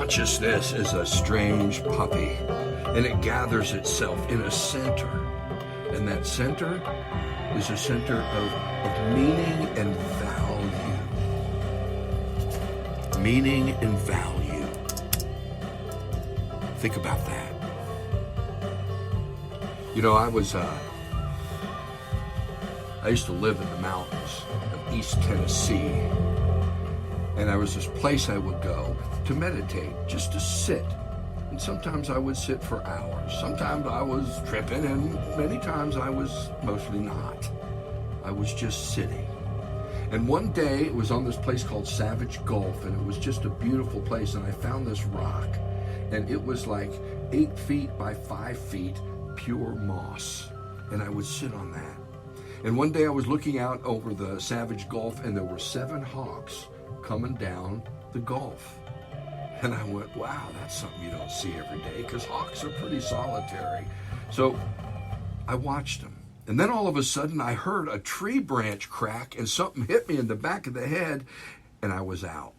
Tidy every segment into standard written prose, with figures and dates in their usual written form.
Consciousness is a strange puppy, and it gathers itself in a center. And that center is a center of meaning and value. Meaning and value. Think about that. You know, I used to live in the mountains of East Tennessee, and there was this place I would go to meditate, just to sit. And sometimes I would sit for hours. Sometimes I was tripping, and many times I was mostly not. I was just sitting. And one day, it was on this place called Savage Gulf, and it was just a beautiful place, and I found this rock, and it was like 8 feet by 5 feet, pure moss. And I would sit on that. And one day I was looking out over the Savage Gulf, and there were 7 hawks coming down the Gulf. And I went, wow, that's something you don't see every day, because hawks are pretty solitary. So I watched them. And then all of a sudden I heard a tree branch crack, and something hit me in the back of the head, and I was out.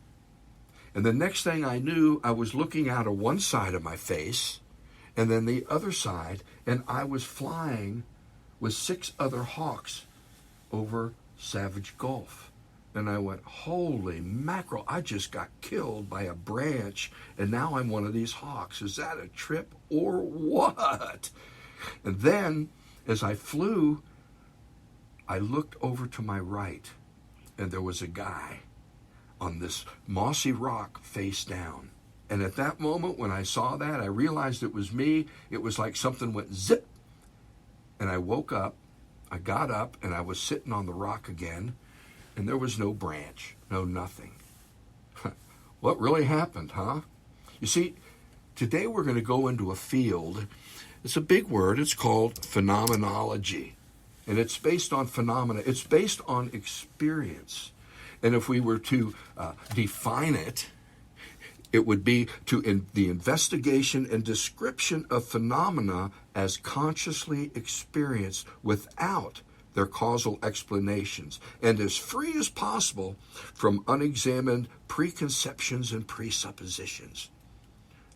And the next thing I knew, I was looking out of one side of my face, and then the other side, and I was flying with 6 other hawks over Savage Gulf. And I went, holy mackerel, I just got killed by a branch, and now I'm one of these hawks. Is that a trip or what? And then, as I flew, I looked over to my right, and there was a guy on this mossy rock face down. And at that moment, when I saw that, I realized it was me. It was like something went zip. And I woke up, I got up, and I was sitting on the rock again. And there was no branch, no nothing. What really happened, huh? You see, today we're going to go into a field. It's a big word. It's called phenomenology. And it's based on phenomena. It's based on experience. And if we were to define it, it would be the investigation and description of phenomena as consciously experienced without their causal explanations, and as free as possible from unexamined preconceptions and presuppositions.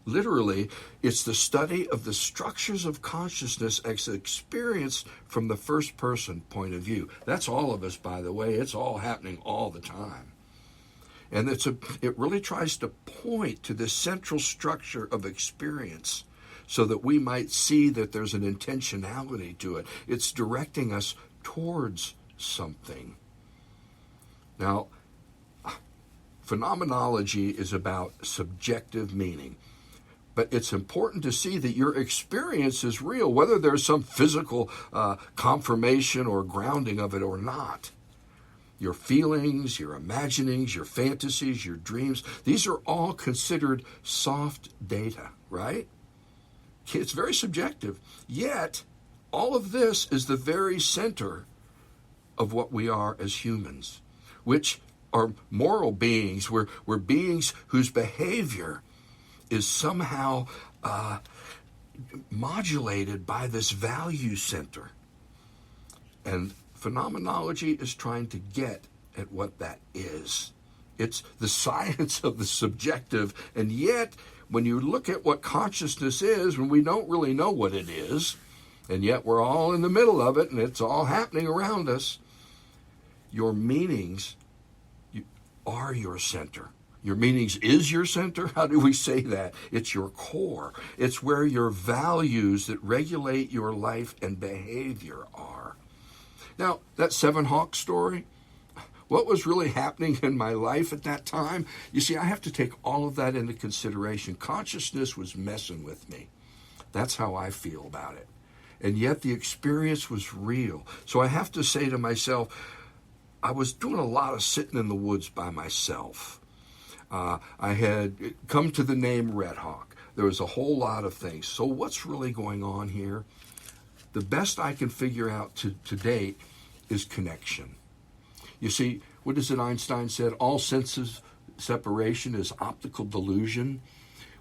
Literally, it's the study of the structures of consciousness as experienced from the first person point of view. That's all of us, by the way. It's all happening all the time. And it really tries to point to the central structure of experience so that we might see that there's an intentionality to it. It's directing us towards something. Now, phenomenology is about subjective meaning, but it's important to see that your experience is real, whether there's some physical confirmation or grounding of it or not. Your feelings, your imaginings, your fantasies, your dreams, these are all considered soft data, right? It's very subjective, yet all of this is the very center of what we are as humans, which are moral beings. We're beings whose behavior is somehow modulated by this value center. And phenomenology is trying to get at what that is. It's the science of the subjective, and yet when you look at what consciousness is, when we don't really know what it is, and yet we're all in the middle of it, and it's all happening around us. Your meanings are your center. Your meanings is your center? How do we say that? It's your core. It's where your values that regulate your life and behavior are. Now, that 7 hawk story, what was really happening in my life at that time? You see, I have to take all of that into consideration. Consciousness was messing with me. That's how I feel about it. And yet the experience was real. So I have to say to myself, I was doing a lot of sitting in the woods by myself. I had come to the name Red Hawk. There was a whole lot of things. So what's really going on here? The best I can figure out to date is connection. You see, what is it Einstein said? All senses separation is optical delusion.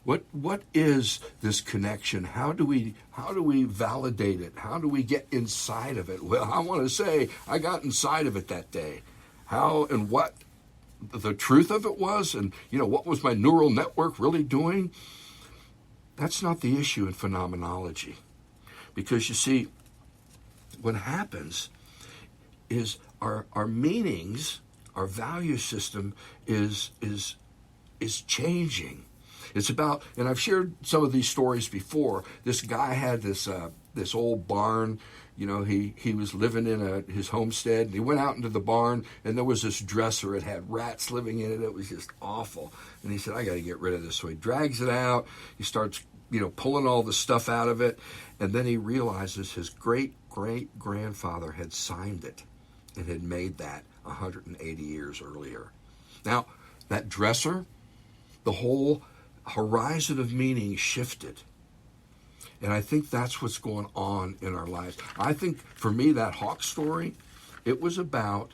What is this connection? How do we validate it? How do we get inside of it? Well, I want to say I got inside of it that day. How and what the truth of it was, and what was my neural network really doing? That's not the issue in phenomenology, because you see, what happens is our meanings, our value system is changing. It's about, and I've shared some of these stories before. This guy had this old barn. He was living in his homestead, and he went out into the barn, and there was this dresser. It had rats living in it. It was just awful. And he said, I got to get rid of this. So he drags it out. He starts, pulling all the stuff out of it. And then he realizes his great-great-grandfather had signed it and had made that 180 years earlier. Now, that dresser, the whole horizon of meaning shifted. And I think that's what's going on in our lives. I think, for me, that hawk story, it was about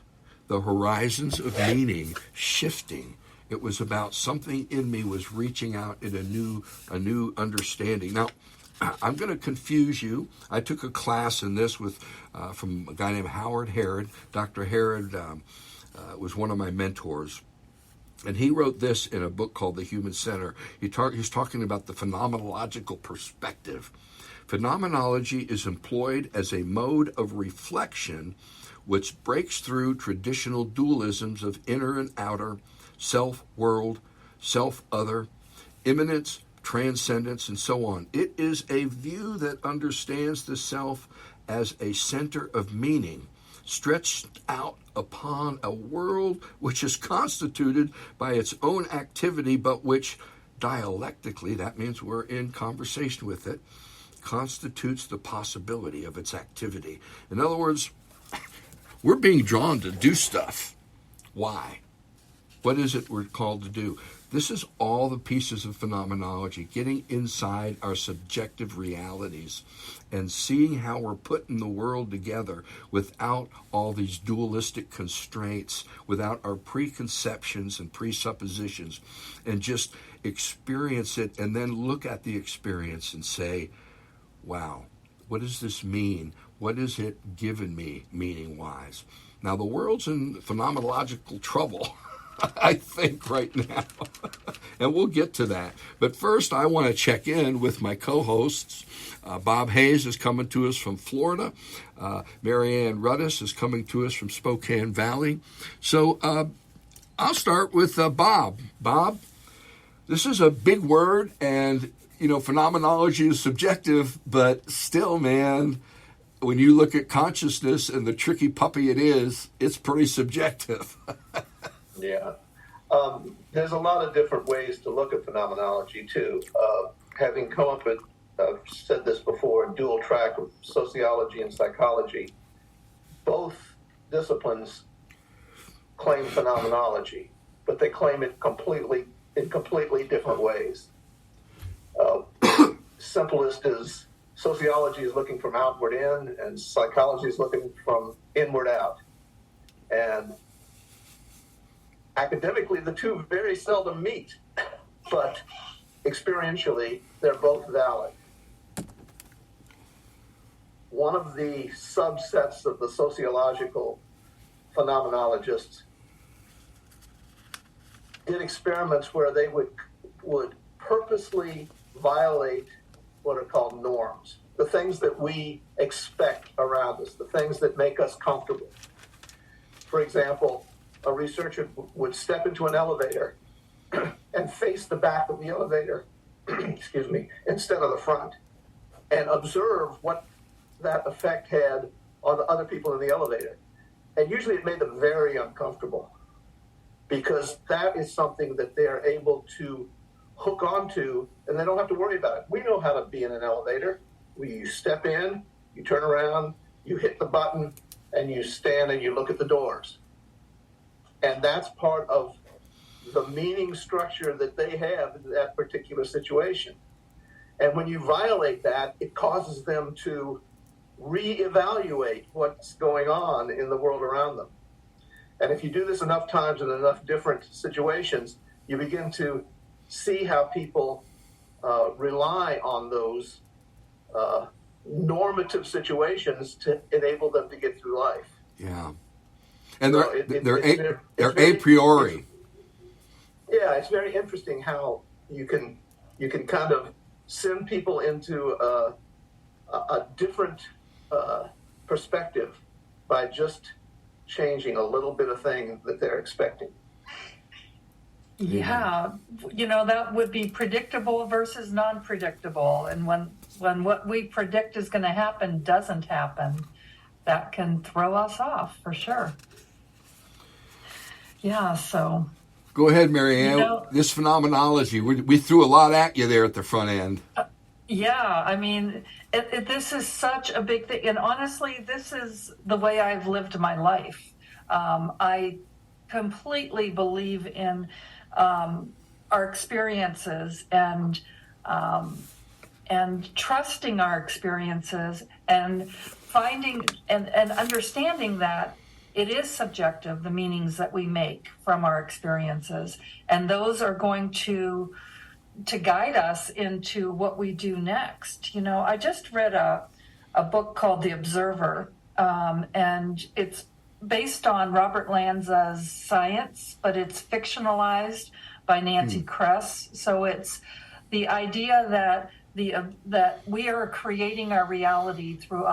the horizons of meaning shifting. It was about something in me was reaching out in a new understanding. Now, I'm going to confuse you. I took a class in this from a guy named Howard Herod. Dr. Herod was one of my mentors. And he wrote this in a book called The Human Center. He's talking about the phenomenological perspective. Phenomenology is employed as a mode of reflection which breaks through traditional dualisms of inner and outer, self-world, self-other, immanence, transcendence, and so on. It is a view that understands the self as a center of meaning, stretched out upon a world which is constituted by its own activity, but which dialectically, that means we're in conversation with it, constitutes the possibility of its activity. In other words, we're being drawn to do stuff. Why? What is it we're called to do? This is all the pieces of phenomenology, getting inside our subjective realities and seeing how we're putting the world together without all these dualistic constraints, without our preconceptions and presuppositions, and just experience it and then look at the experience and say, wow, what does this mean? What is it given me meaning-wise? Now, the world's in phenomenological trouble, I think, right now. And we'll get to that. But first, I want to check in with my co-hosts. Bob Hayes is coming to us from Florida. Marianne Rudis is coming to us from Spokane Valley. So I'll start with Bob. Bob, this is a big word, and, phenomenology is subjective, but still, man, when you look at consciousness and the tricky puppy it is, it's pretty subjective. Yeah. There's a lot of different ways to look at phenomenology, too. Having come up with, I've said this before, a dual track of sociology and psychology, both disciplines claim phenomenology, but they claim it in completely different ways. Simplest is sociology is looking from outward in, and psychology is looking from inward out. And academically, the two very seldom meet, but experientially, they're both valid. One of the subsets of the sociological phenomenologists did experiments where they would purposely violate what are called norms, the things that we expect around us, the things that make us comfortable. For example, a researcher would step into an elevator and face the back of the elevator, instead of the front, and observe what that effect had on the other people in the elevator. And usually it made them very uncomfortable, because that is something that they're able to hook onto, and they don't have to worry about it. We know how to be in an elevator. You step in, you turn around, you hit the button, and you stand and you look at the doors. And that's part of the meaning structure that they have in that particular situation. And when you violate that, it causes them to reevaluate what's going on in the world around them. And if you do this enough times in enough different situations, you begin to see how people rely on those normative situations to enable them to get through life. Yeah. And they're a priori. Yeah, it's very interesting how you can kind of send people into a different perspective by just changing a little bit of thing that they're expecting. Yeah, that would be predictable versus non-predictable. And when what we predict is going to happen doesn't happen, that can throw us off for sure. Yeah, so. Go ahead, Mary Ann. This phenomenology, we threw a lot at you there at the front end. Yeah, I mean, this is such a big thing. And honestly, this is the way I've lived my life. I completely believe in our experiences and trusting our experiences and finding and understanding that it is subjective, the meanings that we make from our experiences, and those are going to guide us into what we do next. I just read a book called The Observer, and it's based on Robert Lanza's science, but it's fictionalized by Nancy Kress. So it's the idea that that we are creating our reality through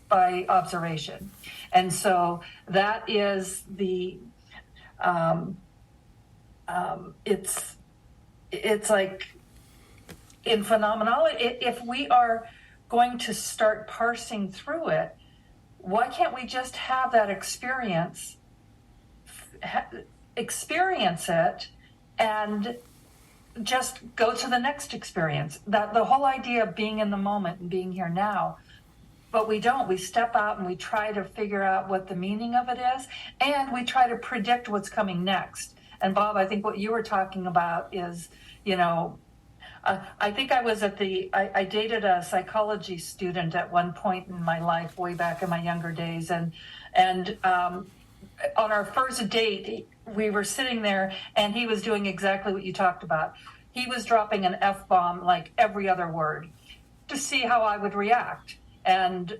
by observation, and so that is the it's like in phenomenology, if we are going to start parsing through it, why can't we just have that experience it and just go to the next experience? That the whole idea of being in the moment and being here now. But we don't. We step out and we try to figure out what the meaning of it is, and we try to predict what's coming next. And Bob, I think what you were talking about is, I think I was I dated a psychology student at one point in my life, way back in my younger days. And on our first date, we were sitting there and he was doing exactly what you talked about. He was dropping an F-bomb like every other word to see how I would react. And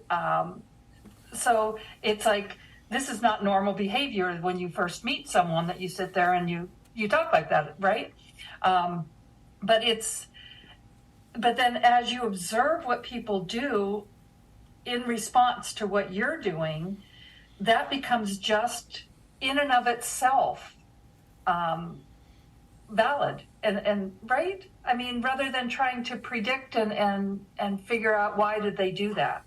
so it's like, this is not normal behavior when you first meet someone, that you sit there and you talk like that, right? But then as you observe what people do in response to what you're doing, that becomes just in and of itself valid and right. I mean, rather than trying to predict and figure out why did they do that.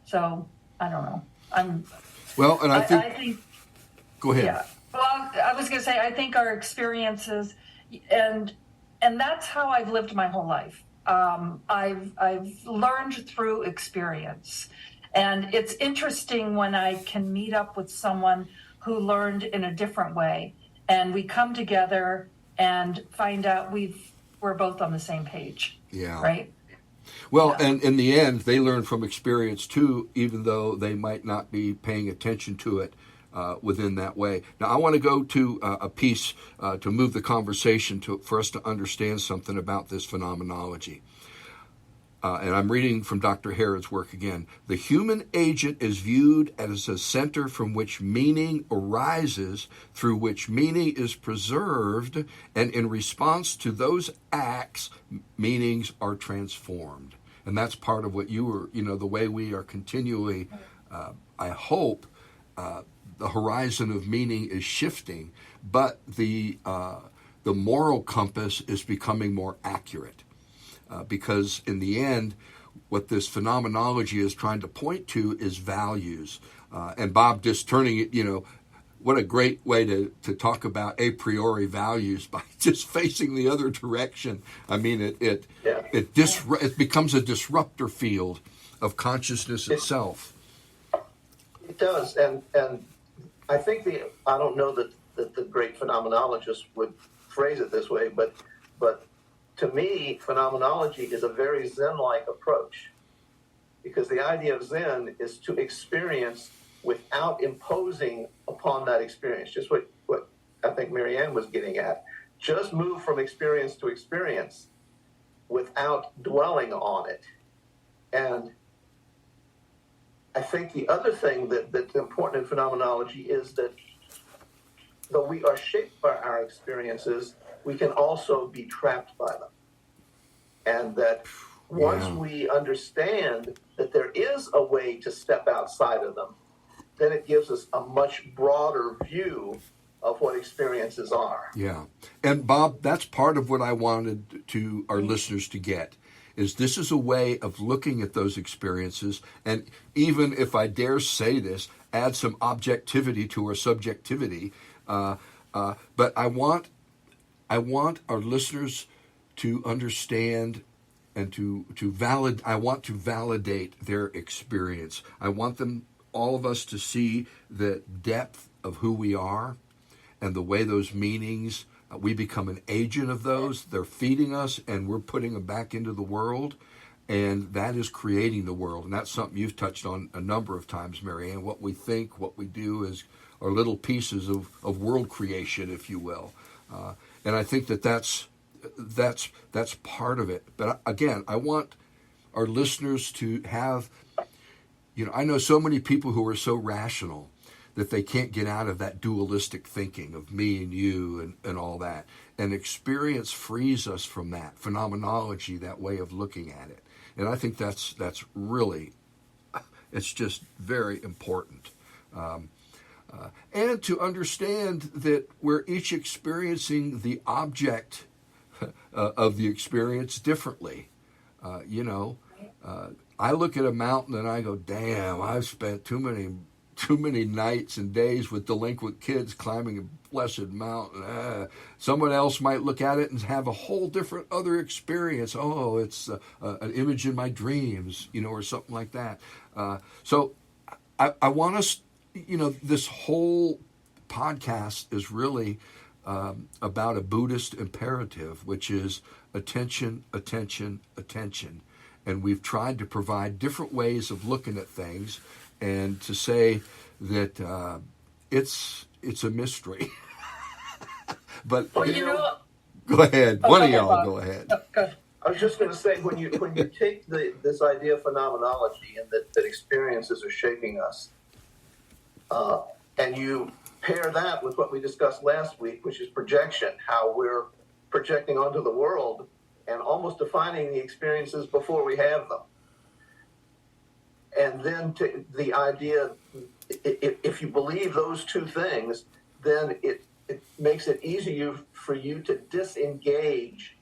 So I don't know. I think. Go ahead. Yeah. Well, I was going to say, I think our experiences, and that's how I've lived my whole life. I've learned through experience, and it's interesting when I can meet up with someone who learned in a different way, and we come together and find out we're both on the same page. Yeah. Right. Well, and in the end, they learn from experience too, even though they might not be paying attention to it within that way. Now, I want to go to a piece to move the conversation for us to understand something about this phenomenology. And I'm reading from Dr. Herod's work again. The human agent is viewed as a center from which meaning arises, through which meaning is preserved, and in response to those acts, meanings are transformed. And that's part of what you were, the way we are continually, I hope, the horizon of meaning is shifting, but the moral compass is becoming more accurate. Because in the end, what this phenomenology is trying to point to is values. And Bob just turning it, what a great way to talk about a priori values by just facing the other direction. I mean, it becomes a disruptor field of consciousness itself. It does, and I think I don't know that the great phenomenologist would phrase it this way, but to me, phenomenology is a very Zen-like approach, because the idea of Zen is to experience without imposing upon that experience. Just what I think Mary Ann was getting at. Just move from experience to experience without dwelling on it. And I think the other thing that's important in phenomenology is that though we are shaped by our experiences, we can also be trapped by them. And that once we understand that there is a way to step outside of them, then it gives us a much broader view of what experiences are. Yeah. And Bob, that's part of what I wanted to our listeners to get, is this is a way of looking at those experiences, and even if I dare say this, add some objectivity to our subjectivity. But I want our listeners to understand and I want to validate their experience. I want all of us to see the depth of who we are and the way those meanings, we become an agent of those. They're feeding us and we're putting them back into the world. And that is creating the world. And that's something you've touched on a number of times, Marianne. What we think, what we do are little pieces of world creation, if you will. And I think that's part of it. But again, I want our listeners to have, I know so many people who are so rational that they can't get out of that dualistic thinking of me and you and all that. And experience frees us from that phenomenology, that way of looking at it. And I think that's really, it's just very important. And to understand that we're each experiencing the object of the experience differently. I look at a mountain and I go, damn, I've spent too many nights and days with delinquent kids climbing a blessed mountain. Someone else might look at it and have a whole different other experience. Oh, it's an image in my dreams, or something like that. So I want us, this whole podcast is really about a Buddhist imperative, which is attention, attention, attention. And we've tried to provide different ways of looking at things and to say that it's a mystery. But Well, go ahead. One of y'all go ahead. Oh, good. I was just going to say, when you take this idea of phenomenology and that experiences are shaping us, and you pair that with what we discussed last week, which is projection, how we're projecting onto the world and almost defining the experiences before we have them. And then the idea, if you believe those two things, then it makes it easier for you to disengage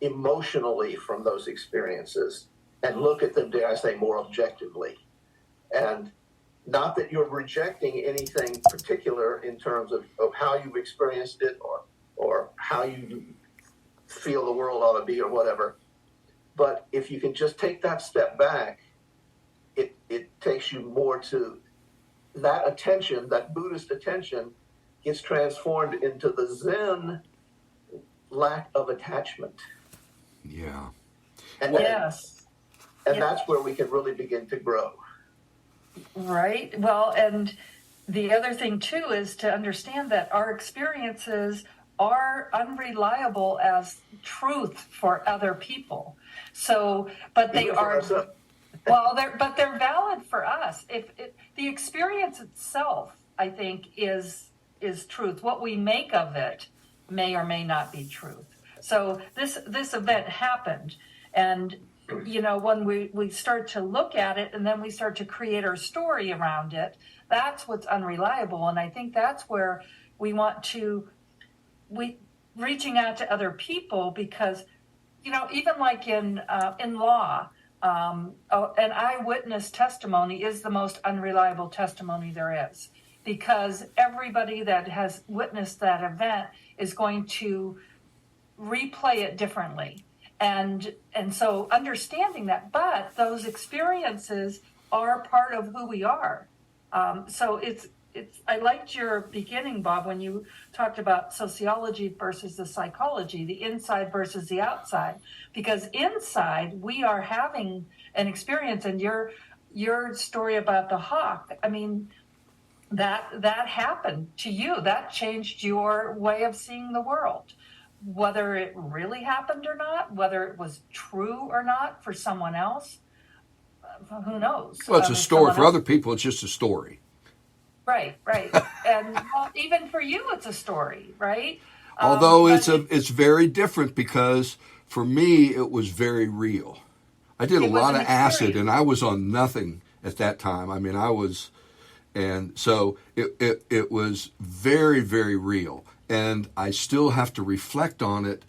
emotionally from those experiences and look at them, dare I say, more objectively. And not that you're rejecting anything particular in terms of how you experienced it or how you feel the world ought to be or whatever. But if you can just take that step back, it takes you more to that attention, that Buddhist attention gets transformed into the Zen lack of attachment. Yeah. And Yes. And that's where we can really begin to grow. Right. Well, and the other thing too is to understand that our experiences are unreliable as truth for other people. So, but they are. Well, they're valid for us. The experience itself, I think, is truth. What we make of it may or may not be truth. So this event happened, and when we start to look at it and then we start to create our story around it, that's what's unreliable. And I think that's where we want to reaching out to other people, because even like in law. An eyewitness testimony is the most unreliable testimony there is, because everybody that has witnessed that event is going to replay it differently. And so understanding that, but those experiences are part of who we are. So it's I liked your beginning, Bob, when you talked about sociology versus the psychology, the inside versus the outside, because inside we are having an experience. And your story about the hawk, I mean, that happened to you. That changed your way of seeing the world. Whether it really happened or not, whether it was true or not for someone else, who knows? Well, it's a story. For other people, it's just a story. Right, right. And well, even for you, it's a story, right? Although But it's very different because for me it was very real. I did a it was lot an of acid experience. and I was on nothing at that time. I mean, I was, and so it was very, very real. And I still have to reflect on it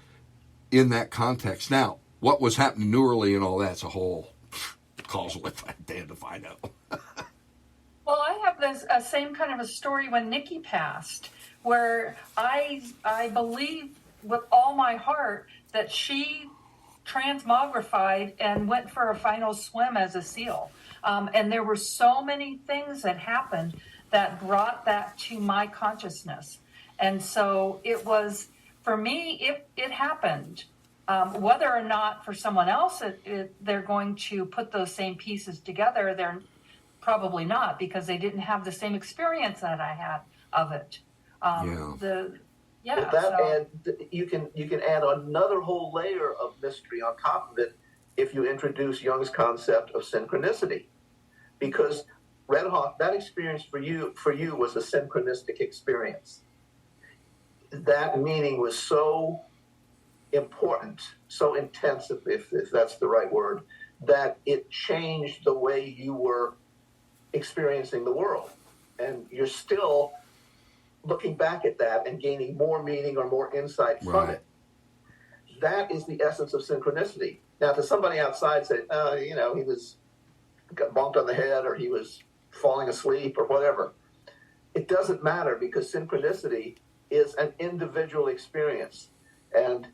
in that context. Now, what was happening neurally and all that's a whole causal if I damn if I know. Well, I have this same kind of a story when Nikki passed, where I believe with all my heart that she transmogrified and went for a final swim as a SEAL. And there were so many things that happened that brought that to my consciousness. And so it was, for me, it happened. Whether or not for someone else they're going to put those same pieces together, they're probably not, because they didn't have the same experience that I had of it. Yeah. The Well, Yeah, that so and you can add another whole layer of mystery on top of it if you introduce Jung's concept of synchronicity, because Red Hawk, that experience for you was a synchronistic experience. That meaning was so important, so intense, if that's the right word, that it changed the way you were experiencing the world. And you're still looking back at that and gaining more meaning or more insight from Right. it. That is the essence of synchronicity. Now, to somebody outside say, he got bonked on the head or he was falling asleep or whatever. It doesn't matter, because synchronicity is an individual experience. And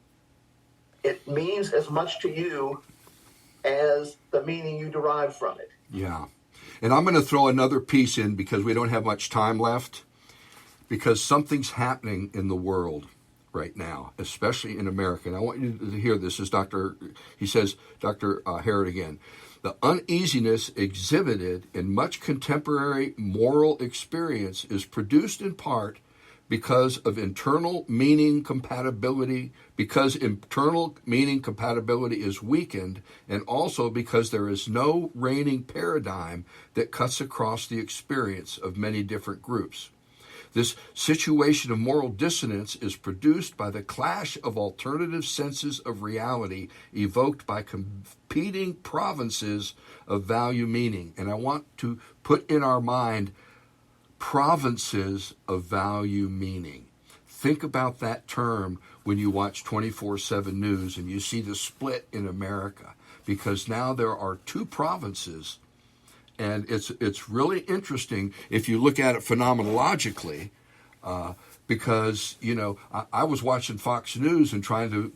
it means as much to you as the meaning you derive from it. Yeah. And I'm going to throw another piece in because we don't have much time left, because something's happening in the world right now, especially in America. And I want you to hear this. As Dr. Harrod again. The uneasiness exhibited in much contemporary moral experience is produced in part because internal meaning compatibility is weakened, and also because there is no reigning paradigm that cuts across the experience of many different groups. This situation of moral dissonance is produced by the clash of alternative senses of reality evoked by competing provinces of value meaning. And I want to put in our mind provinces of value meaning. Think about that term when you watch 24/7 news and you see the split in America, because now there are two provinces. And it's really interesting if you look at it phenomenologically, because, I was watching Fox News and trying to,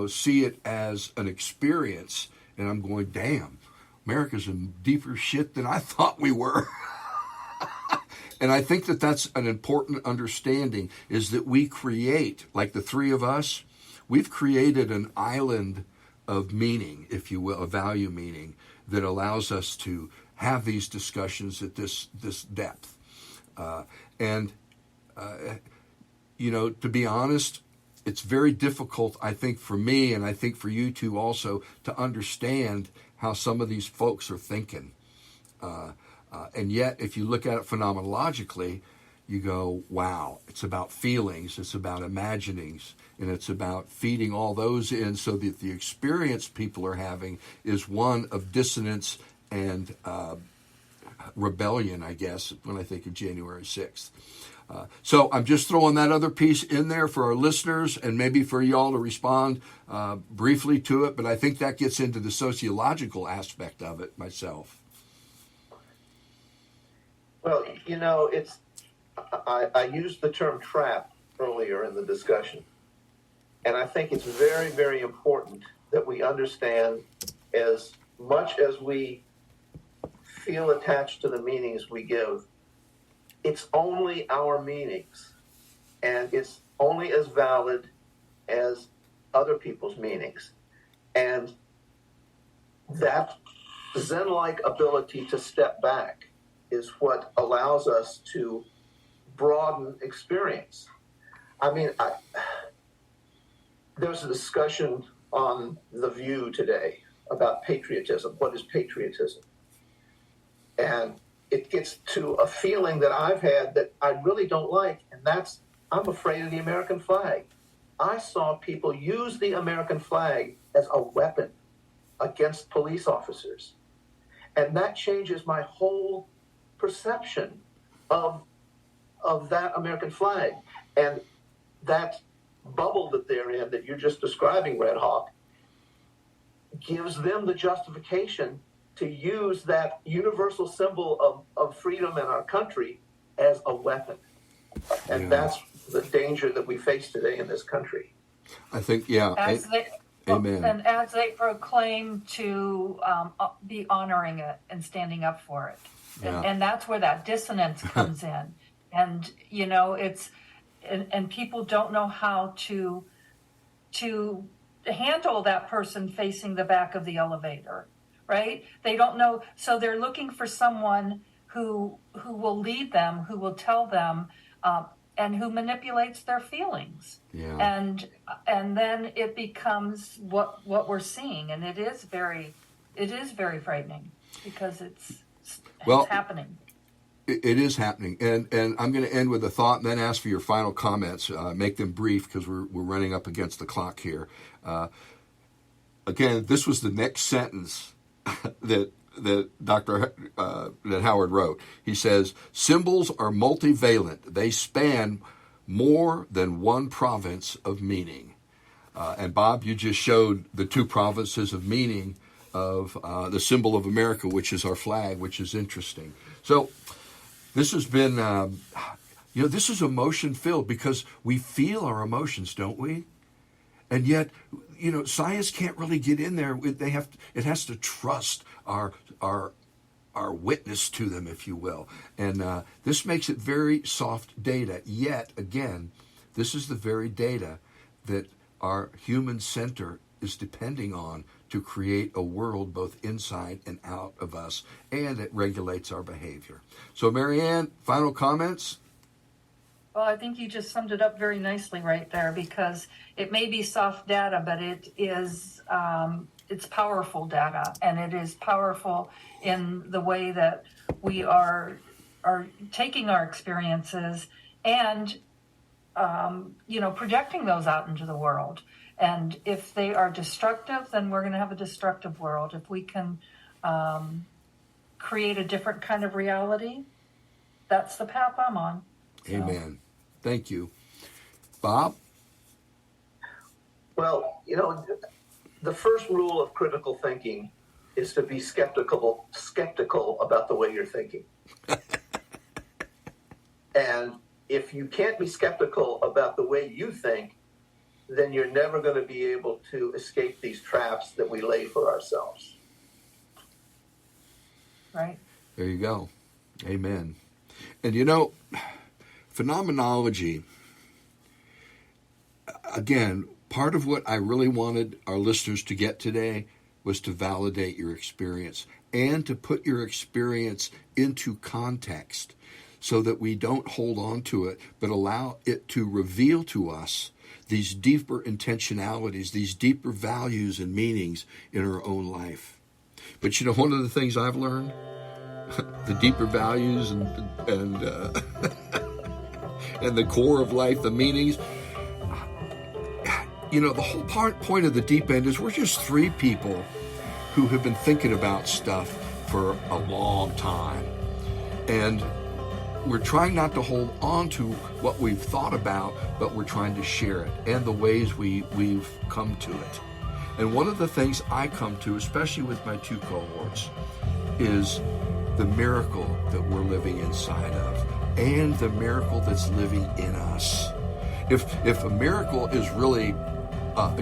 see it as an experience. And I'm going, damn, America's in deeper shit than I thought we were. And I think that that's an important understanding, is that we create, like the three of us, we've created an island of meaning, if you will, a value meaning, that allows us to have these discussions at this depth. To be honest, it's very difficult, I think, for me, and I think for you two also, to understand how some of these folks are thinking. And yet, if you look at it phenomenologically, you go, wow, it's about feelings, it's about imaginings, and it's about feeding all those in so that the experience people are having is one of dissonance and rebellion, I guess, when I think of January 6th. So I'm just throwing that other piece in there for our listeners and maybe for y'all to respond briefly to it, but I think that gets into the sociological aspect of it myself. Well, I used the term trap earlier in the discussion, and I think it's very, very important that we understand, as much as we feel attached to the meanings we give, it's only our meanings, and it's only as valid as other people's meanings. And that Zen-like ability to step back is what allows us to broaden experience. I mean, there was a discussion on The View today about patriotism. What is patriotism? And it gets to a feeling that I've had that I really don't like, and that's I'm afraid of the American flag. I saw people use the American flag as a weapon against police officers. And that changes my whole perception of that American flag. And that bubble that they're in, that you're just describing, Red Hawk, gives them the justification to use that universal symbol of freedom in our country as a weapon. And that's the danger that we face today in this country. I think, amen. And as they proclaim to be honoring it and standing up for it. And that's where that dissonance comes in. And, you know, and people don't know how to handle that person facing the back of the elevator, right? They don't know. So they're looking for someone who will lead them, who will tell them, and who manipulates their feelings. Yeah. And then it becomes what we're seeing, and it is very frightening because it's happening. It is happening, and I'm going to end with a thought, and then ask for your final comments. Make them brief because we're running up against the clock here. Again, this was the next sentence that Howard wrote. He says, "Symbols are multivalent; they span more than one province of meaning." And Bob, you just showed the two provinces of meaning of the symbol of America, which is our flag, which is interesting. So this has been, this is emotion filled because we feel our emotions, don't we? And yet, science can't really get in there. It has to trust our witness to them, if you will. And this makes it very soft data. Yet, again, this is the very data that our human center is depending on to create a world both inside and out of us, and it regulates our behavior. So, Marianne, final comments? Well, I think you just summed it up very nicely right there, because it may be soft data, but it is it's powerful data, and it is powerful in the way that we are taking our experiences and projecting those out into the world. And if they are destructive, then we're going to have a destructive world. If we can create a different kind of reality, that's the path I'm on. So. Amen. Thank you. Bob? Well, the first rule of critical thinking is to be skeptical about the way you're thinking. And if you can't be skeptical about the way you think, then you're never going to be able to escape these traps that we lay for ourselves. Right. There you go. Amen. And phenomenology, again, part of what I really wanted our listeners to get today was to validate your experience and to put your experience into context so that we don't hold on to it, but allow it to reveal to us these deeper intentionalities, these deeper values and meanings in our own life. But one of the things I've learned, the deeper values and and the core of life, the meanings, the whole point of the deep end is we're just three people who have been thinking about stuff for a long time. And we're trying not to hold on to what we've thought about, but we're trying to share it and the ways we've come to it. And one of the things I come to, especially with my two cohorts, is the miracle that we're living inside of and the miracle that's living in us. If a miracle is really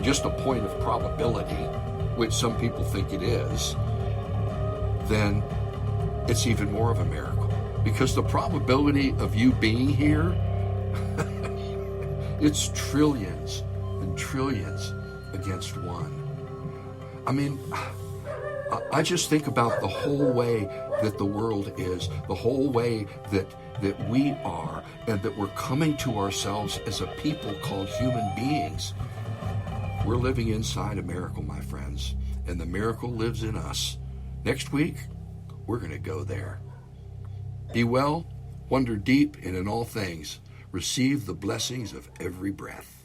just a point of probability, which some people think it is, then it's even more of a miracle. Because the probability of you being here, it's trillions and trillions against one. I mean, I just think about the whole way that the world is, the whole way that we are, and that we're coming to ourselves as a people called human beings. We're living inside a miracle, my friends, and the miracle lives in us. Next week, we're going to go there. Be well, wonder deep, and in all things receive the blessings of every breath.